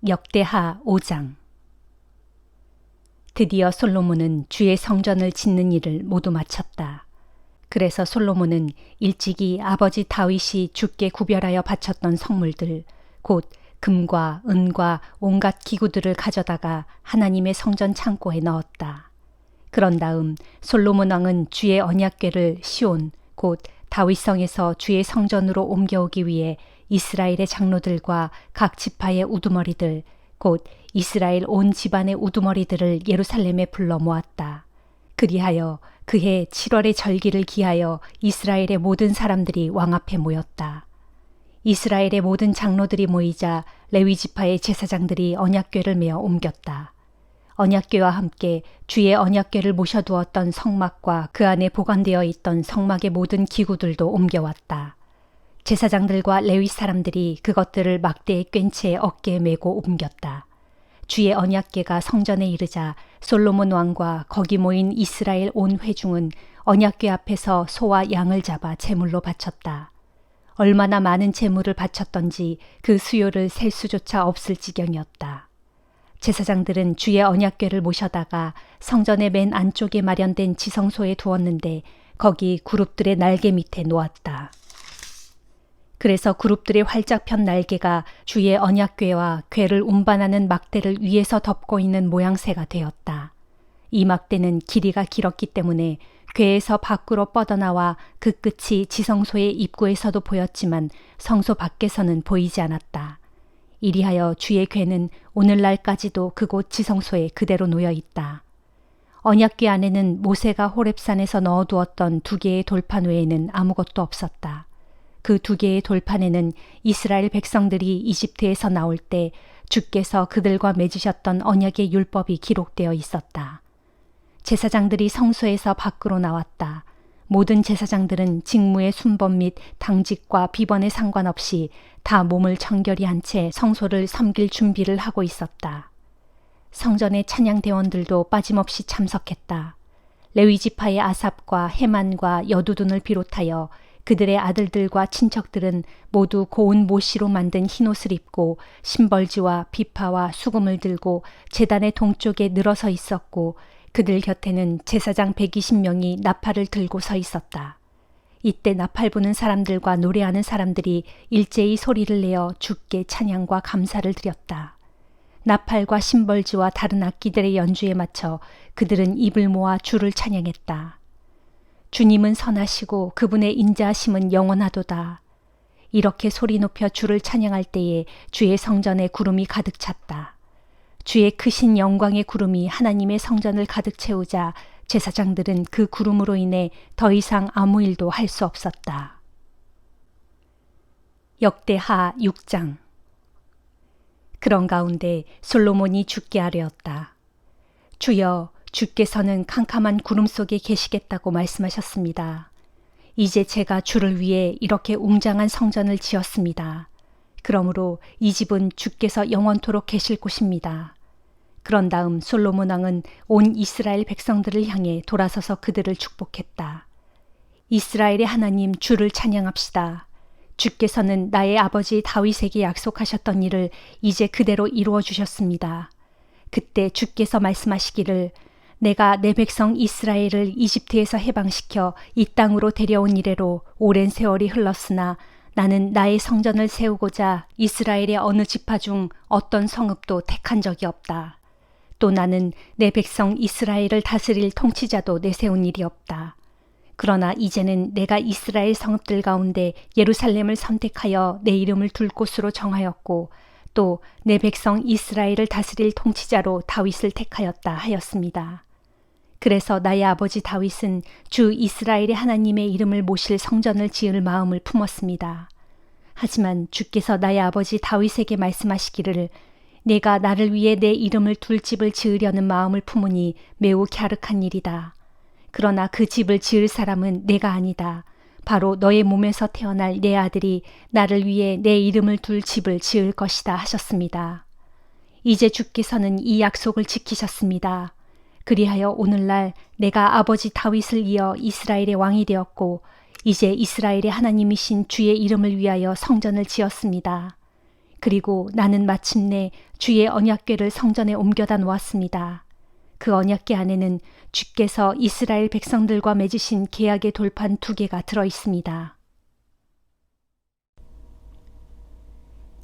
역대하 5장. 드디어 솔로몬은 주의 성전을 짓는 일을 모두 마쳤다. 그래서 솔로몬은 일찍이 아버지 다윗이 주께 구별하여 바쳤던 성물들, 곧 금과 은과 온갖 기구들을 가져다가 하나님의 성전 창고에 넣었다. 그런 다음 솔로몬 왕은 주의 언약궤를 시온, 곧 다윗성에서 주의 성전으로 옮겨오기 위해 이스라엘의 장로들과 각 지파의 우두머리들, 곧 이스라엘 온 집안의 우두머리들을 예루살렘에 불러 모았다. 그리하여 그해 7월의 절기를 기하여 이스라엘의 모든 사람들이 왕 앞에 모였다. 이스라엘의 모든 장로들이 모이자 레위 지파의 제사장들이 언약궤를 메어 옮겼다. 언약궤와 함께 주의 언약궤를 모셔두었던 성막과 그 안에 보관되어 있던 성막의 모든 기구들도 옮겨왔다. 제사장들과 레위 사람들이 그것들을 막대에 꿰인 채 어깨에 메고 옮겼다. 주의 언약궤가 성전에 이르자 솔로몬 왕과 거기 모인 이스라엘 온 회중은 언약궤 앞에서 소와 양을 잡아 제물로 바쳤다. 얼마나 많은 제물을 바쳤던지 그 수요를 셀 수조차 없을 지경이었다. 제사장들은 주의 언약궤를 모셔다가 성전의 맨 안쪽에 마련된 지성소에 두었는데 거기 그룹들의 날개 밑에 놓았다. 그래서 그룹들의 활짝 편 날개가 주의 언약궤와 궤를 운반하는 막대를 위에서 덮고 있는 모양새가 되었다. 이 막대는 길이가 길었기 때문에 궤에서 밖으로 뻗어나와 그 끝이 지성소의 입구에서도 보였지만 성소 밖에서는 보이지 않았다. 이리하여 주의 궤는 오늘날까지도 그곳 지성소에 그대로 놓여 있다. 언약궤 안에는 모세가 호렙산에서 넣어두었던 2개의 돌판 외에는 아무것도 없었다. 그 2개의 돌판에는 이스라엘 백성들이 이집트에서 나올 때 주께서 그들과 맺으셨던 언약의 율법이 기록되어 있었다. 제사장들이 성소에서 밖으로 나왔다. 모든 제사장들은 직무의 순번 및 당직과 비번에 상관없이 다 몸을 청결히 한 채 성소를 섬길 준비를 하고 있었다. 성전의 찬양대원들도 빠짐없이 참석했다. 레위 지파의 아삽과 헤만과 여두둔을 비롯하여 그들의 아들들과 친척들은 모두 고운 모시로 만든 흰옷을 입고 심벌지와 비파와 수금을 들고 제단의 동쪽에 늘어서 있었고 그들 곁에는 제사장 120명이 나팔을 들고 서 있었다. 이때 나팔 부는 사람들과 노래하는 사람들이 일제히 소리를 내어 주께 찬양과 감사를 드렸다. 나팔과 심벌지와 다른 악기들의 연주에 맞춰 그들은 입을 모아 주를 찬양했다. 주님은 선하시고 그분의 인자하심은 영원하도다. 이렇게 소리 높여 주를 찬양할 때에 주의 성전에 구름이 가득 찼다. 주의 크신 영광의 구름이 하나님의 성전을 가득 채우자 제사장들은 그 구름으로 인해 더 이상 아무 일도 할 수 없었다. 역대하 6장. 그런 가운데 솔로몬이 주께 아뢰었다. 주여, 주께서는 캄캄한 구름 속에 계시겠다고 말씀하셨습니다. 이제 제가 주를 위해 이렇게 웅장한 성전을 지었습니다. 그러므로 이 집은 주께서 영원토록 계실 곳입니다. 그런 다음 솔로몬 왕은 온 이스라엘 백성들을 향해 돌아서서 그들을 축복했다. 이스라엘의 하나님 주를 찬양합시다. 주께서는 나의 아버지 다윗에게 약속하셨던 일을 이제 그대로 이루어 주셨습니다. 그때 주께서 말씀하시기를 내가 내 백성 이스라엘을 이집트에서 해방시켜 이 땅으로 데려온 이래로 오랜 세월이 흘렀으나 나는 나의 성전을 세우고자 이스라엘의 어느 지파 중 어떤 성읍도 택한 적이 없다. 또 나는 내 백성 이스라엘을 다스릴 통치자도 내세운 일이 없다. 그러나 이제는 내가 이스라엘 성읍들 가운데 예루살렘을 선택하여 내 이름을 둘 곳으로 정하였고 또 내 백성 이스라엘을 다스릴 통치자로 다윗을 택하였다 하였습니다. 그래서 나의 아버지 다윗은 주 이스라엘의 하나님의 이름을 모실 성전을 지을 마음을 품었습니다. 하지만 주께서 나의 아버지 다윗에게 말씀하시기를 내가 나를 위해 내 이름을 둘 집을 지으려는 마음을 품으니 매우 갸륵한 일이다. 그러나 그 집을 지을 사람은 내가 아니다. 바로 너의 몸에서 태어날 내 아들이 나를 위해 내 이름을 둘 집을 지을 것이다 하셨습니다. 이제 주께서는 이 약속을 지키셨습니다. 그리하여 오늘날 내가 아버지 다윗을 이어 이스라엘의 왕이 되었고 이제 이스라엘의 하나님이신 주의 이름을 위하여 성전을 지었습니다. 그리고 나는 마침내 주의 언약궤를 성전에 옮겨다 놓았습니다. 그 언약궤 안에는 주께서 이스라엘 백성들과 맺으신 계약의 돌판 2개가 들어 있습니다.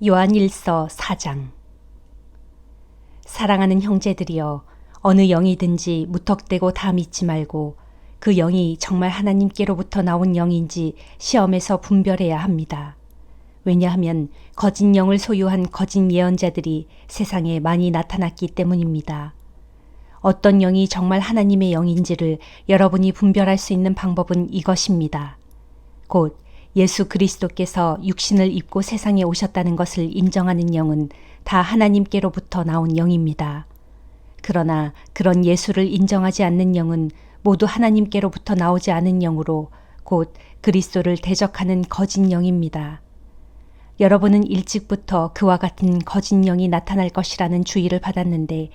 요한일서 4장. 사랑하는 형제들이여, 어느 영이든지 무턱대고 다 믿지 말고 그 영이 정말 하나님께로부터 나온 영인지 시험해서 분별해야 합니다. 왜냐하면 거짓 영을 소유한 거짓 예언자들이 세상에 많이 나타났기 때문입니다. 어떤 영이 정말 하나님의 영인지를 여러분이 분별할 수 있는 방법은 이것입니다. 곧 예수 그리스도께서 육신을 입고 세상에 오셨다는 것을 인정하는 영은 다 하나님께로부터 나온 영입니다. 그러나 그런 예수를 인정하지 않는 영은 모두 하나님께로부터 나오지 않은 영으로 곧 그리스도를 대적하는 거짓 영입니다. 여러분은 일찍부터 그와 같은 거짓 영이 나타날 것이라는 주의를 받았는데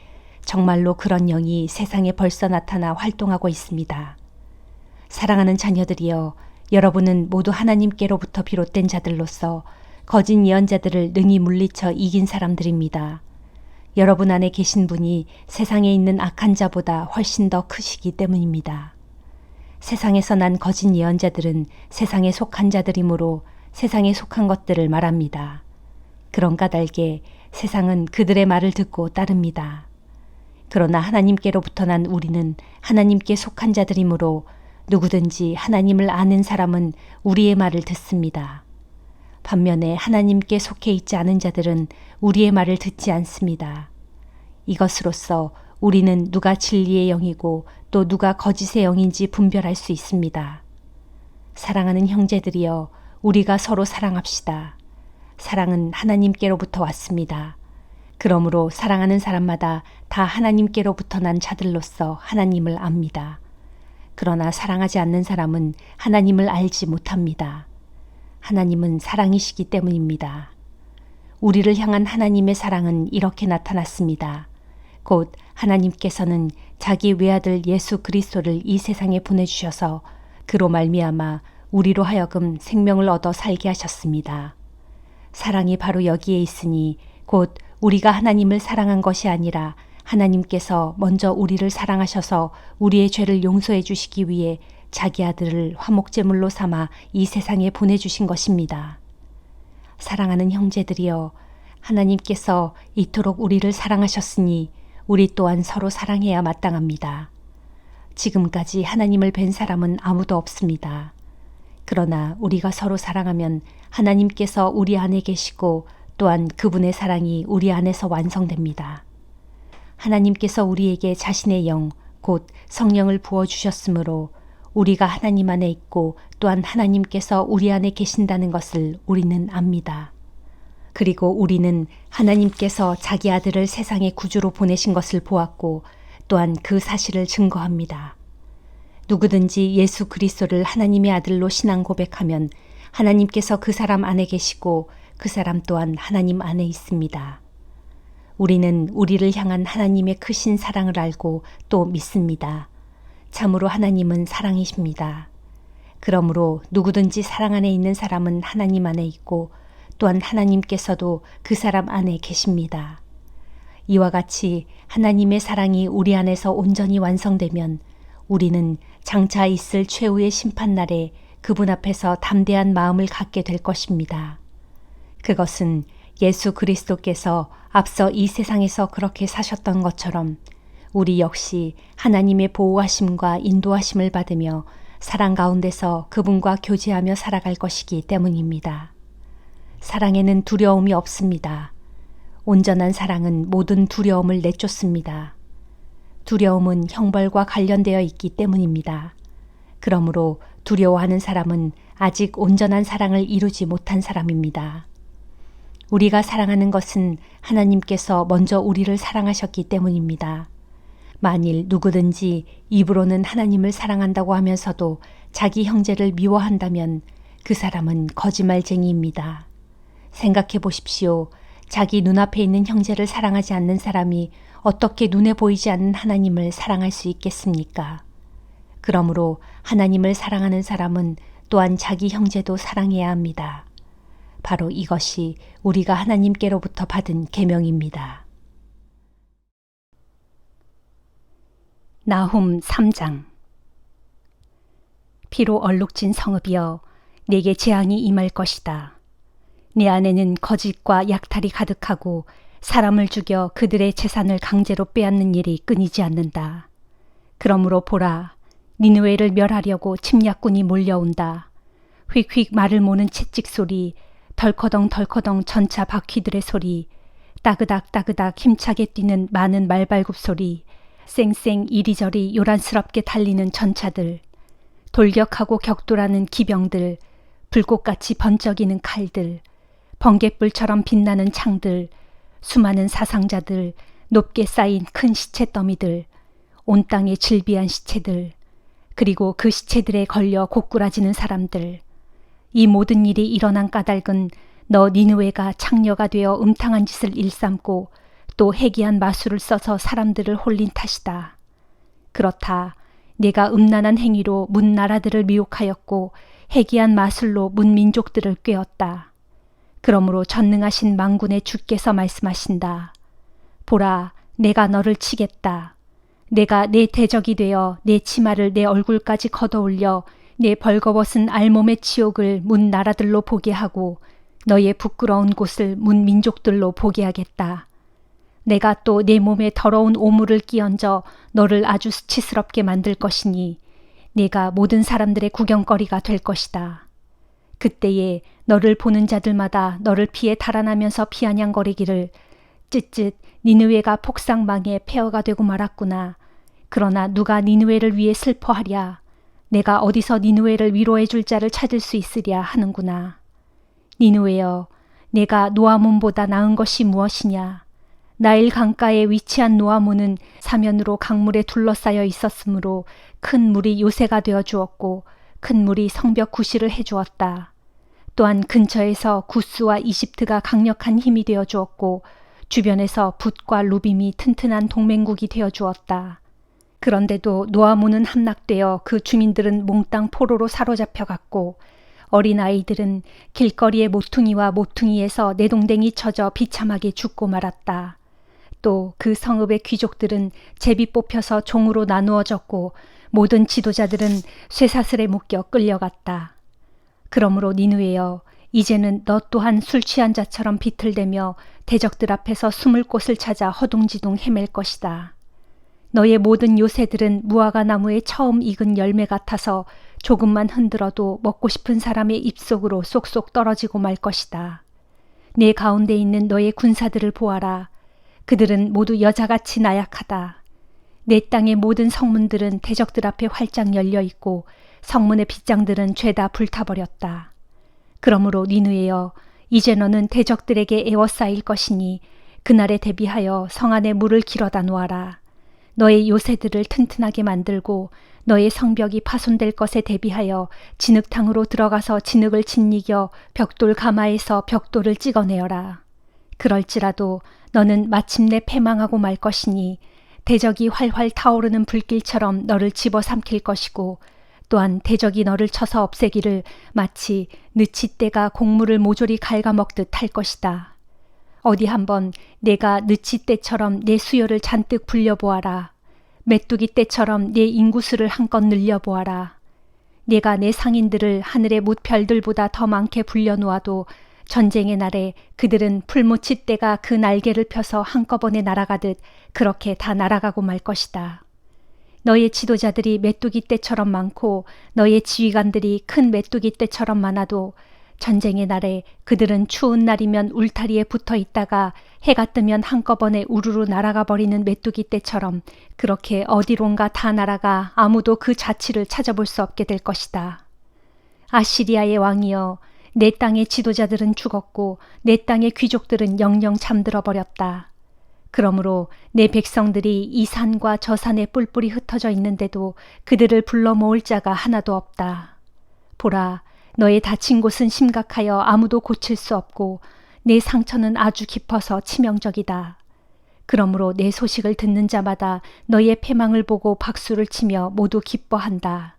정말로 그런 영이 세상에 벌써 나타나 활동하고 있습니다. 사랑하는 자녀들이여, 여러분은 모두 하나님께로부터 비롯된 자들로서 거짓 예언자들을 능히 물리쳐 이긴 사람들입니다. 여러분 안에 계신 분이 세상에 있는 악한 자보다 훨씬 더 크시기 때문입니다. 세상에서 난 거짓 예언자들은 세상에 속한 자들이므로 세상에 속한 것들을 말합니다. 그런 까닭에 세상은 그들의 말을 듣고 따릅니다. 그러나 하나님께로부터 난 우리는 하나님께 속한 자들이므로 누구든지 하나님을 아는 사람은 우리의 말을 듣습니다. 반면에 하나님께 속해 있지 않은 자들은 우리의 말을 듣지 않습니다. 이것으로써 우리는 누가 진리의 영이고 또 누가 거짓의 영인지 분별할 수 있습니다. 사랑하는 형제들이여, 우리가 서로 사랑합시다. 사랑은 하나님께로부터 왔습니다. 그러므로 사랑하는 사람마다 다 하나님께로부터 난 자들로서 하나님을 압니다. 그러나 사랑하지 않는 사람은 하나님을 알지 못합니다. 하나님은 사랑이시기 때문입니다. 우리를 향한 하나님의 사랑은 이렇게 나타났습니다. 곧 하나님께서는 자기 외아들 예수 그리스도를 이 세상에 보내주셔서 그로 말미암아 우리로 하여금 생명을 얻어 살게 하셨습니다. 사랑이 바로 여기에 있으니 곧 우리가 하나님을 사랑한 것이 아니라 하나님께서 먼저 우리를 사랑하셔서 우리의 죄를 용서해 주시기 위해 자기 아들을 화목제물로 삼아 이 세상에 보내주신 것입니다. 사랑하는 형제들이여, 하나님께서 이토록 우리를 사랑하셨으니 우리 또한 서로 사랑해야 마땅합니다. 지금까지 하나님을 뵌 사람은 아무도 없습니다. 그러나 우리가 서로 사랑하면 하나님께서 우리 안에 계시고 또한 그분의 사랑이 우리 안에서 완성됩니다. 하나님께서 우리에게 자신의 영, 곧 성령을 부어주셨으므로 우리가 하나님 안에 있고 또한 하나님께서 우리 안에 계신다는 것을 우리는 압니다. 그리고 우리는 하나님께서 자기 아들을 세상의 구주로 보내신 것을 보았고 또한 그 사실을 증거합니다. 누구든지 예수 그리스도를 하나님의 아들로 신앙 고백하면 하나님께서 그 사람 안에 계시고 그 사람 또한 하나님 안에 있습니다. 우리는 우리를 향한 하나님의 크신 사랑을 알고 또 믿습니다. 참으로 하나님은 사랑이십니다. 그러므로 누구든지 사랑 안에 있는 사람은 하나님 안에 있고 또한 하나님께서도 그 사람 안에 계십니다. 이와 같이 하나님의 사랑이 우리 안에서 온전히 완성되면 우리는 장차 있을 최후의 심판날에 그분 앞에서 담대한 마음을 갖게 될 것입니다. 그것은 예수 그리스도께서 앞서 이 세상에서 그렇게 사셨던 것처럼 우리 역시 하나님의 보호하심과 인도하심을 받으며 사랑 가운데서 그분과 교제하며 살아갈 것이기 때문입니다. 사랑에는 두려움이 없습니다. 온전한 사랑은 모든 두려움을 내쫓습니다. 두려움은 형벌과 관련되어 있기 때문입니다. 그러므로 두려워하는 사람은 아직 온전한 사랑을 이루지 못한 사람입니다. 우리가 사랑하는 것은 하나님께서 먼저 우리를 사랑하셨기 때문입니다. 만일 누구든지 입으로는 하나님을 사랑한다고 하면서도 자기 형제를 미워한다면 그 사람은 거짓말쟁이입니다. 생각해 보십시오. 자기 눈앞에 있는 형제를 사랑하지 않는 사람이 어떻게 눈에 보이지 않는 하나님을 사랑할 수 있겠습니까? 그러므로 하나님을 사랑하는 사람은 또한 자기 형제도 사랑해야 합니다. 바로 이것이 우리가 하나님께로부터 받은 계명입니다. 나훔 3장. 피로 얼룩진 성읍이여, 내게 재앙이 임할 것이다. 내 안에는 거짓과 약탈이 가득하고 사람을 죽여 그들의 재산을 강제로 빼앗는 일이 끊이지 않는다. 그러므로 보라, 니느웨를 멸하려고 침략군이 몰려온다. 휙휙 말을 모는 채찍 소리, 덜커덩 전차 바퀴들의 소리, 따그닥 따그닥 힘차게 뛰는 많은 말발굽 소리, 쌩쌩 이리저리 요란스럽게 달리는 전차들, 돌격하고 격돌하는 기병들, 불꽃같이 번쩍이는 칼들, 번갯불처럼 빛나는 창들, 수많은 사상자들, 높게 쌓인 큰 시체 더미들, 온 땅에 질비한 시체들, 그리고 그 시체들에 걸려 고꾸라지는 사람들. 이 모든 일이 일어난 까닭은 너 니느웨가 창녀가 되어 음탕한 짓을 일삼고 또 해기한 마술을 써서 사람들을 홀린 탓이다. 그렇다. 내가 음란한 행위로 문 나라들을 미혹하였고 해기한 마술로 문 민족들을 꾀었다. 그러므로 전능하신 만군의 주께서 말씀하신다. 보라, 내가 너를 치겠다. 내가 내 대적이 되어 내 치마를 내 얼굴까지 걷어올려 내 벌거벗은 알몸의 치욕을 문 나라들로 보게 하고 너의 부끄러운 곳을 문 민족들로 보게 하겠다. 내가 또 내 몸에 더러운 오물을 끼얹어 너를 아주 수치스럽게 만들 것이니 내가 모든 사람들의 구경거리가 될 것이다. 그때에 너를 보는 자들마다 너를 피해 달아나면서 피아냥거리기를 쯧쯧 니느웨가 폭삭망에 폐허가 되고 말았구나. 그러나 누가 니느웨를 위해 슬퍼하랴. 내가 어디서 니느웨를 위로해 줄 자를 찾을 수 있으랴 하는구나. 니느웨여, 내가 노아몬보다 나은 것이 무엇이냐. 나일 강가에 위치한 노아몬은 사면으로 강물에 둘러싸여 있었으므로 큰 물이 요새가 되어 주었고 큰 물이 성벽 구실을 해주었다. 또한 근처에서 구스와 이집트가 강력한 힘이 되어 주었고 주변에서 붓과 루빔이 튼튼한 동맹국이 되어 주었다. 그런데도 노아몬은 함락되어 그 주민들은 몽땅 포로로 사로잡혀 갔고 어린아이들은 길거리의 모퉁이와 모퉁이에서 내동댕이 쳐져 비참하게 죽고 말았다. 또 그 성읍의 귀족들은 제비 뽑혀서 종으로 나누어졌고 모든 지도자들은 쇠사슬에 묶여 끌려갔다. 그러므로 니느웨여, 이제는 너 또한 술 취한 자처럼 비틀대며 대적들 앞에서 숨을 곳을 찾아 허둥지둥 헤맬 것이다. 너의 모든 요새들은 무화과 나무에 처음 익은 열매 같아서 조금만 흔들어도 먹고 싶은 사람의 입속으로 쏙쏙 떨어지고 말 것이다. 내 가운데 있는 너의 군사들을 보아라. 그들은 모두 여자같이 나약하다. 내 땅의 모든 성문들은 대적들 앞에 활짝 열려 있고 성문의 빗장들은 죄다 불타버렸다. 그러므로 니느웨여, 이제 너는 대적들에게 에워싸일 것이니 그날에 대비하여 성 안에 물을 길어다 놓아라. 너의 요새들을 튼튼하게 만들고 너의 성벽이 파손될 것에 대비하여 진흙탕으로 들어가서 진흙을 짓이겨 벽돌 가마에서 벽돌을 찍어내어라. 그럴지라도 너는 마침내 패망하고 말 것이니 대적이 활활 타오르는 불길처럼 너를 집어삼킬 것이고 또한 대적이 너를 쳐서 없애기를 마치 느치떼가 곡물을 모조리 갉아먹듯 할 것이다. 어디 한번 내가 느치떼처럼 내 수요를 잔뜩 불려보아라. 메뚜기 떼처럼 내 인구수를 한껏 늘려보아라. 내가 내 상인들을 하늘의 뭇별들보다 더 많게 불려놓아도 전쟁의 날에 그들은 풀무치 떼가 그 날개를 펴서 한꺼번에 날아가듯 그렇게 다 날아가고 말 것이다. 너의 지도자들이 메뚜기 떼처럼 많고 너의 지휘관들이 큰 메뚜기 떼처럼 많아도 전쟁의 날에 그들은 추운 날이면 울타리에 붙어 있다가 해가 뜨면 한꺼번에 우르르 날아가 버리는 메뚜기 떼처럼 그렇게 어디론가 다 날아가 아무도 그 자취를 찾아볼 수 없게 될 것이다. 아시리아의 왕이여, 내 땅의 지도자들은 죽었고 내 땅의 귀족들은 영영 잠들어 버렸다. 그러므로 내 백성들이 이 산과 저 산에 뿔뿔이 흩어져 있는데도 그들을 불러 모을 자가 하나도 없다. 보라, 너의 다친 곳은 심각하여 아무도 고칠 수 없고 내 상처는 아주 깊어서 치명적이다. 그러므로 내 소식을 듣는 자마다 너의 패망을 보고 박수를 치며 모두 기뻐한다.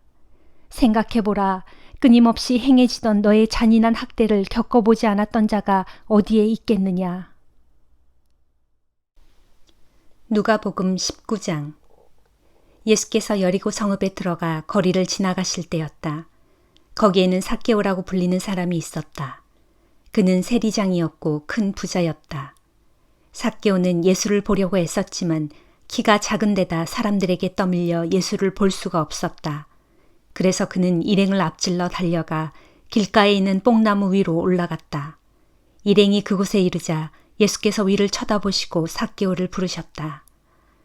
생각해보라. 끊임없이 행해지던 너의 잔인한 학대를 겪어보지 않았던 자가 어디에 있겠느냐. 누가복음 19장. 예수께서 여리고 성읍에 들어가 거리를 지나가실 때였다. 거기에는 삭개오라고 불리는 사람이 있었다. 그는 세리장이었고 큰 부자였다. 삭개오는 예수를 보려고 애썼지만 키가 작은 데다 사람들에게 떠밀려 예수를 볼 수가 없었다. 그래서 그는 일행을 앞질러 달려가 길가에 있는 뽕나무 위로 올라갔다. 일행이 그곳에 이르자 예수께서 위를 쳐다보시고 삭개오를 부르셨다.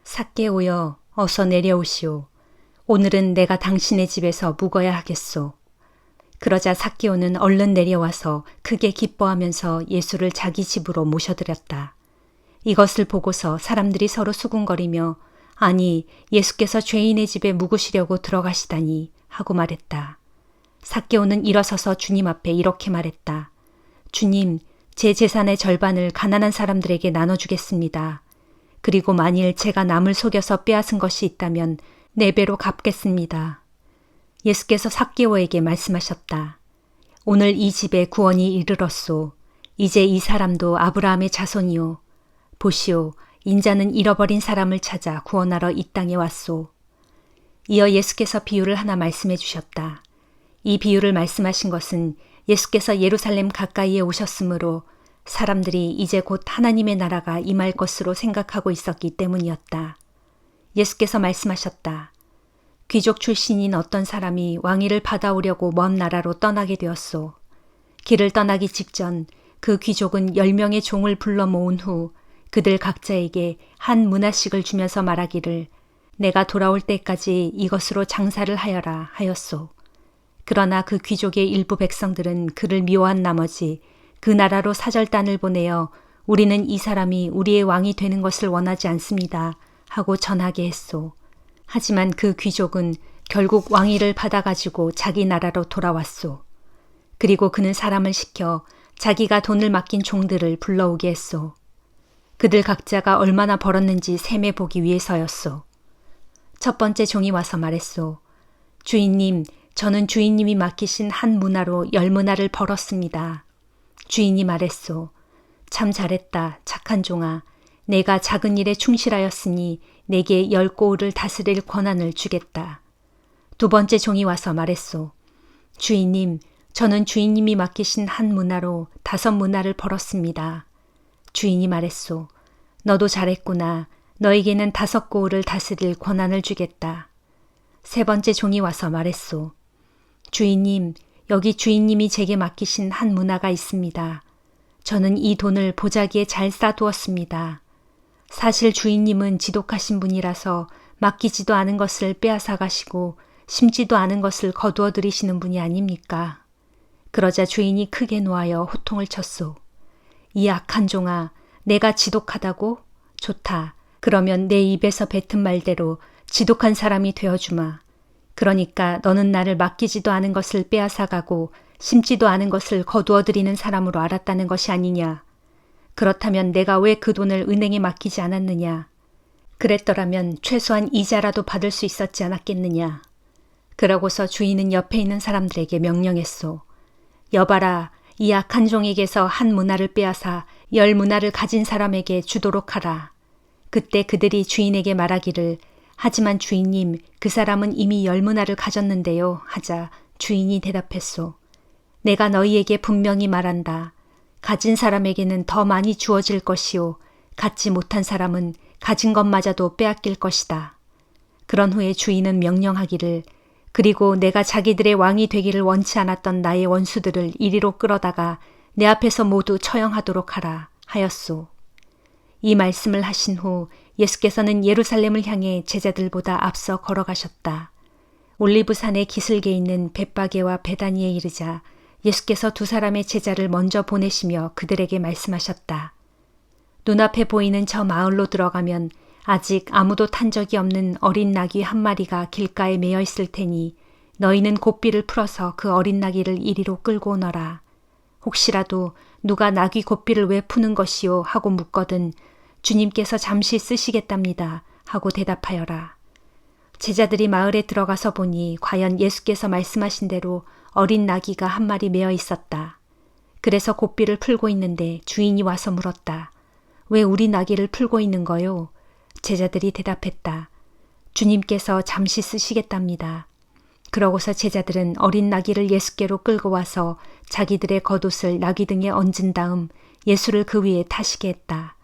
삭개오여, 어서 내려오시오. 오늘은 내가 당신의 집에서 묵어야 하겠소. 그러자 삭개오는 얼른 내려와서 크게 기뻐하면서 예수를 자기 집으로 모셔드렸다. 이것을 보고서 사람들이 서로 수군거리며 아니 예수께서 죄인의 집에 묵으시려고 들어가시다니 하고 말했다. 삭개오는 일어서서 주님 앞에 이렇게 말했다. 주님, 제 재산의 절반을 가난한 사람들에게 나눠주겠습니다. 그리고 만일 제가 남을 속여서 빼앗은 것이 있다면 4배로 갚겠습니다. 예수께서 삭개오에게 말씀하셨다. 오늘 이 집에 구원이 이르렀소. 이제 이 사람도 아브라함의 자손이요. 보시오, 인자는 잃어버린 사람을 찾아 구원하러 이 땅에 왔소. 이어 예수께서 비유를 하나 말씀해 주셨다. 이 비유를 말씀하신 것은 예수께서 예루살렘 가까이에 오셨으므로 사람들이 이제 곧 하나님의 나라가 임할 것으로 생각하고 있었기 때문이었다. 예수께서 말씀하셨다. 귀족 출신인 어떤 사람이 왕위를 받아오려고 먼 나라로 떠나게 되었소. 길을 떠나기 직전 그 귀족은 10명의 종을 불러 모은 후 그들 각자에게 한 문화씩을 주면서 말하기를 내가 돌아올 때까지 이것으로 장사를 하여라 하였소. 그러나 그 귀족의 일부 백성들은 그를 미워한 나머지 그 나라로 사절단을 보내어 우리는 이 사람이 우리의 왕이 되는 것을 원하지 않습니다 하고 전하게 했소. 하지만 그 귀족은 결국 왕위를 받아가지고 자기 나라로 돌아왔소. 그리고 그는 사람을 시켜 자기가 돈을 맡긴 종들을 불러오게 했소. 그들 각자가 얼마나 벌었는지 셈해 보기 위해서였소. 첫 번째 종이 와서 말했소. 주인님, 저는 주인님이 맡기신 한 문화로 10문화를 벌었습니다. 주인이 말했소. 참 잘했다, 착한 종아. 내가 작은 일에 충실하였으니 내게 10고을을 다스릴 권한을 주겠다. 두 번째 종이 와서 말했소. 주인님, 저는 주인님이 맡기신 한 문화로 5문화를 벌었습니다. 주인이 말했소. 너도 잘했구나. 너에게는 5고을을 다스릴 권한을 주겠다. 세 번째 종이 와서 말했소. 주인님, 여기 주인님이 제게 맡기신 한 문화가 있습니다. 저는 이 돈을 보자기에 잘 쌓아두었습니다. 사실 주인님은 지독하신 분이라서 맡기지도 않은 것을 빼앗아 가시고 심지도 않은 것을 거두어 들이시는 분이 아닙니까? 그러자 주인이 크게 놓아여 호통을 쳤소. 이 악한 종아, 내가 지독하다고? 좋다. 그러면 내 입에서 뱉은 말대로 지독한 사람이 되어주마. 그러니까 너는 나를 맡기지도 않은 것을 빼앗아가고 심지도 않은 것을 거두어들이는 사람으로 알았다는 것이 아니냐. 그렇다면 내가 왜 그 돈을 은행에 맡기지 않았느냐. 그랬더라면 최소한 이자라도 받을 수 있었지 않았겠느냐. 그러고서 주인은 옆에 있는 사람들에게 명령했소. 여봐라, 이 악한 종에게서 한 문화를 빼앗아 10문화를 가진 사람에게 주도록 하라. 그때 그들이 주인에게 말하기를 하지만 주인님, 그 사람은 이미 10문화를 가졌는데요 하자 주인이 대답했소. 내가 너희에게 분명히 말한다. 가진 사람에게는 더 많이 주어질 것이요. 갖지 못한 사람은 가진 것마저도 빼앗길 것이다. 그런 후에 주인은 명령하기를 그리고 내가 자기들의 왕이 되기를 원치 않았던 나의 원수들을 이리로 끌어다가 내 앞에서 모두 처형하도록 하라 하였소. 이 말씀을 하신 후 예수께서는 예루살렘을 향해 제자들보다 앞서 걸어가셨다. 올리브산의 기슭에 있는 벳바게와 베다니에 이르자 예수께서 2사람의 제자를 먼저 보내시며 그들에게 말씀하셨다. 눈앞에 보이는 저 마을로 들어가면 아직 아무도 탄 적이 없는 어린 나귀 한 마리가 길가에 매여 있을 테니 너희는 고삐를 풀어서 그 어린 나귀를 이리로 끌고 오너라. 혹시라도 누가 나귀 고삐를 왜 푸는 것이요 하고 묻거든 주님께서 잠시 쓰시겠답니다 하고 대답하여라. 제자들이 마을에 들어가서 보니 과연 예수께서 말씀하신 대로 어린 나귀가 한 마리 매어 있었다. 그래서 고삐를 풀고 있는데 주인이 와서 물었다. 왜 우리 나귀를 풀고 있는 거요? 제자들이 대답했다. 주님께서 잠시 쓰시겠답니다. 그러고서 제자들은 어린 나귀를 예수께로 끌고 와서 자기들의 겉옷을 나귀 등에 얹은 다음 예수를 그 위에 타시게 했다.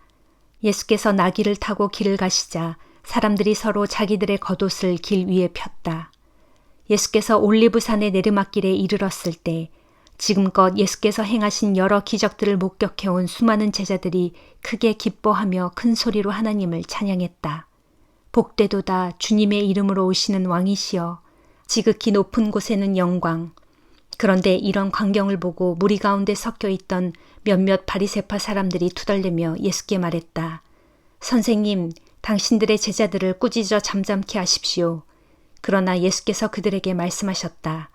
예수께서 나귀를 타고 길을 가시자 사람들이 서로 자기들의 겉옷을 길 위에 폈다. 예수께서 올리브산의 내리막길에 이르렀을 때 지금껏 예수께서 행하신 여러 기적들을 목격해온 수많은 제자들이 크게 기뻐하며 큰 소리로 하나님을 찬양했다. 복되도다 주님의 이름으로 오시는 왕이시여 지극히 높은 곳에는 영광. 그런데 이런 광경을 보고 무리 가운데 섞여 있던 몇몇 바리새파 사람들이 투덜대며 예수께 말했다. 선생님, 당신들의 제자들을 꾸짖어 잠잠케 하십시오. 그러나 예수께서 그들에게 말씀하셨다.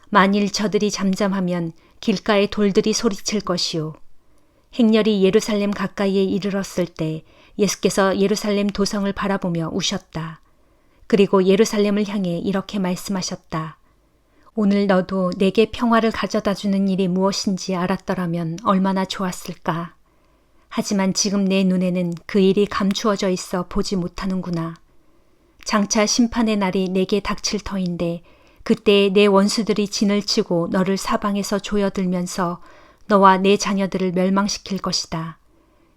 만일 저들이 잠잠하면 길가의 돌들이 소리칠 것이요. 행렬이 예루살렘 가까이에 이르렀을 때 예수께서 예루살렘 도성을 바라보며 우셨다. 그리고 예루살렘을 향해 이렇게 말씀하셨다. 오늘 너도 내게 평화를 가져다 주는 일이 무엇인지 알았더라면 얼마나 좋았을까. 하지만 지금 내 눈에는 그 일이 감추어져 있어 보지 못하는구나. 장차 심판의 날이 내게 닥칠 터인데 그때 내 원수들이 진을 치고 너를 사방에서 조여들면서 너와 내 자녀들을 멸망시킬 것이다.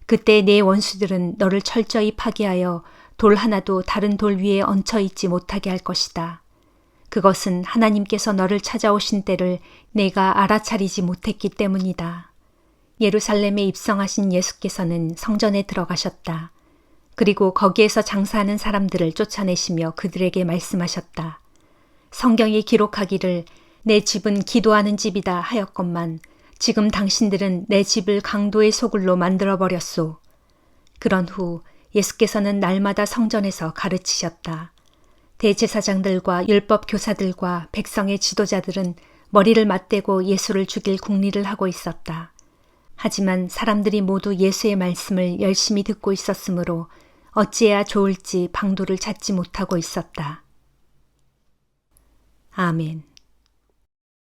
그때 내 원수들은 너를 철저히 파괴하여 돌 하나도 다른 돌 위에 얹혀 있지 못하게 할 것이다. 그것은 하나님께서 너를 찾아오신 때를 내가 알아차리지 못했기 때문이다. 예루살렘에 입성하신 예수께서는 성전에 들어가셨다. 그리고 거기에서 장사하는 사람들을 쫓아내시며 그들에게 말씀하셨다. 성경에 기록하기를 내 집은 기도하는 집이다 하였건만 지금 당신들은 내 집을 강도의 소굴로 만들어버렸소. 그런 후 예수께서는 날마다 성전에서 가르치셨다. 대제사장들과 율법 교사들과 백성의 지도자들은 머리를 맞대고 예수를 죽일 궁리를 하고 있었다. 하지만 사람들이 모두 예수의 말씀을 열심히 듣고 있었으므로 어찌해야 좋을지 방도를 찾지 못하고 있었다. 아멘.